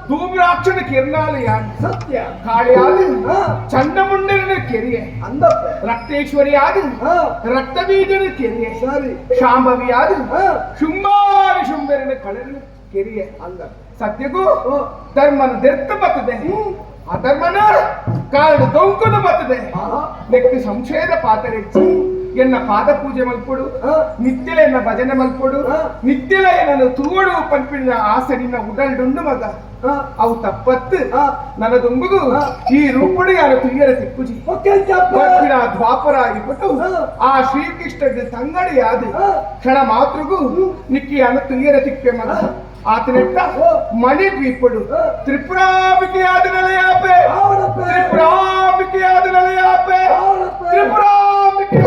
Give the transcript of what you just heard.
ಧೂಮ್ರಾಕ್ಷನ ಕಿರಣಾಲಯ ಸತ್ಯ ಕಾಳಿಯಾದ ಚಂಡಮುಂಡನ ಕೆರೆಯೇ ರಕ್ತೇಶ್ವರಿಯಾದ ರಕ್ತಬೀಜನ ಕೆರೆಯೇ ಶಾಂಭವಿಯಾದ ಶುಂಭಾರಿ ಶುಂಭರನ ಕಳನ ಕೆರೆಯೇ ಸತ್ಯಗೂ ಧರ್ಮನ ದೆರ್ತ ಬರ್ತದೆ ಅಧರ್ಮನ ಕಾರಣ ದೊಂಕುದು ಬರ್ತದೆ ವ್ಯಕ್ತಿ ಸಂಶಯದ ಪಾತ್ರೆ ಎನ್ನ ಪಾದ ಪೂಜೆ ಮಲ್ಪಡು ನಿತ್ಯಲ ಎನ್ನ ಭಜನೆ ಮಲ್ಪಡು ನಿತ್ಯಲ ಎನ್ನ ತೂಡು ಪಂಪಿನ ಆಸರಿನ ಉಡಲ್ಡುಂಡು ಮಗ ಅವು ತಪ್ಪತ್ತು ನನ್ನ ದುಂಬುಗು ಈ ರೂಪುಡು ಯಾರ ತುಯ್ಯರ ತಿಕ್ಕುಜಿ ದ್ವಾಪರ ಆಗಿಬಿಟ್ಟು ಆ ಶ್ರೀಕೃಷ್ಣ ತಂಗಡಿ ಆದ ಕ್ಷಣ ಮಾತೃಗೂ ನಿಕ್ಕಿ ಅನ್ನ ತುಯ್ಯರ ತಿಪ್ಪೆ ಮಗ ಆತನೆಟ್ಟ ಮಣಿ ದ್ವೀಪಡು ತ್ರಿಪುರಾಂಬಿಕೆಯಾದ ನೆಲೆಯಾಪೆ ತ್ರಿಪುರಾಂಬಿಕೆಯಾದ ನೆಲೆಯಾಪೆ ತ್ರಿಪುರಾಂಬಿಕೆ